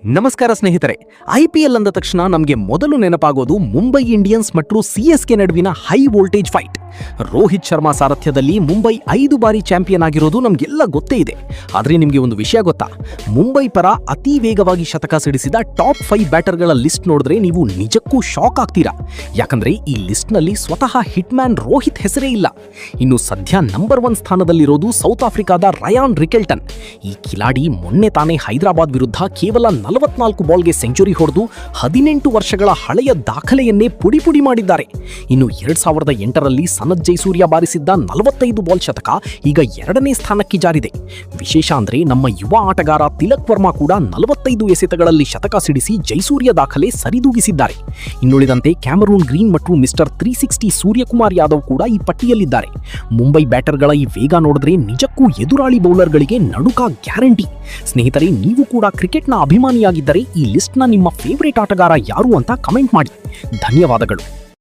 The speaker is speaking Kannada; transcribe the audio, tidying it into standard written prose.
ನಮಸ್ಕಾರ ಸ್ನೇಹಿತರೆ, IPL ಅಂದ ತಕ್ಷಣ ನಮಗೆ ಮೊದಲು ನೆನಪಾಗೋದು ಮುಂಬೈ ಇಂಡಿಯನ್ಸ್ ಮತ್ತು CSK ನಡುವಿನ high voltage fight. Rohit Sharma ಸಾರಥ್ಯದಲ್ಲಿ ಮುಂಬೈ 5 ಬಾರಿ ಚಾಂಪಿಯನ್ ಆಗಿರೋದು ನಮಗೆಲ್ಲ ಗೊತ್ತೇ ಇದೆ. ಆದರೆ ನಿಮಗೆ ಒಂದು ವಿಷಯ ಗೊತ್ತಾ? ಮುಂಬೈ ಪರ ಅತಿ ವೇಗವಾಗಿ ಶತಕ ಸಿಡಿಸಿದ ಟಾಪ್ 5 ಬ್ಯಾಟರ್ಗಳ ಲಿಸ್ಟ್ ನೋಡಿದ್ರೆ ನೀವು ನಿಜಕ್ಕೂ ಶಾಕ್ ಆಗ್ತೀರಾ. ಯಾಕಂದ್ರೆ ಈ ಲಿಸ್ಟ್ನಲ್ಲಿ ಸ್ವತಃ ಹಿಟ್ಮ್ಯಾನ್ ರೋಹಿತ್ ಹೆಸರೇ ಇಲ್ಲ. ಇನ್ನು ಸದ್ಯ ನಂಬರ್ 1 ಸ್ಥಾನದಲ್ಲಿರೋದು ಸೌತ್ ಆಫ್ರಿಕಾದ ರಯಾನ್ ರಿಕೆಲ್ಟನ್. ಈ ಕಿಲಾಡಿ ಮೊನ್ನೆ ತಾನೇ ಹೈದರಾಬಾದ್ ವಿರುದ್ಧ ಕೇವಲ 44 ಬಾಲ್ಗೆ ಸೆಂಚುರಿ ಹೊಡೆದು 18 ವರ್ಷಗಳ ಹಳೆಯ ದಾಖಲೆಯನ್ನೇ ಪುಡಿ ಮಾಡಿದ್ದಾರೆ. ಇನ್ನು 2008ರಲ್ಲಿ ಸನತ್ ಜೈಸೂರ್ಯ ಬಾರಿಸಿದ್ದ 45 ಬಾಲ್ ಶತಕ ಈಗ 2ನೇ ಸ್ಥಾನಕ್ಕೆ ಜಾರಿದೆ. ವಿಶೇಷ ಅಂದ್ರೆ ನಮ್ಮ ಯುವ ಆಟಗಾರ ತಿಲಕ್ ವರ್ಮಾ ಕೂಡ 45 ಎಸೆತಗಳಲ್ಲಿ ಶತಕ ಸಿಡಿಸಿ ಜೈಸೂರ್ಯ ದಾಖಲೆ ಸರಿದೂಗಿಸಿದ್ದಾರೆ. ಇನ್ನುಳಿದಂತೆ ಕ್ಯಾಮರೂನ್ ಗ್ರೀನ್ ಮತ್ತು ಮಿಸ್ಟರ್ 360 ಸೂರ್ಯಕುಮಾರ್ ಯಾದವ್ ಕೂಡ ಈ ಪಟ್ಟಿಯಲ್ಲಿದ್ದಾರೆ. ಮುಂಬೈ ಬ್ಯಾಟರ್ಗಳ ಈ ವೇಗ ನೋಡಿದ್ರೆ ನಿಜಕ್ಕೂ ಎದುರಾಳಿ ಬೌಲರ್ಗಳಿಗೆ ನಡುಕ ಗ್ಯಾರಂಟಿ. ಸ್ನೇಹಿತರೆ, ನೀವು ಕೂಡ ಕ್ರಿಕೆಟ್ನ ಅಭಿಮಾನಿಯಾಗಿದ್ದರೆ ಈ ಲಿಸ್ಟ್ನ ನಿಮ್ಮ ಫೇವರೇಟ್ ಆಟಗಾರ ಯಾರು ಅಂತ ಕಮೆಂಟ್ ಮಾಡಿ. ಧನ್ಯವಾದಗಳು.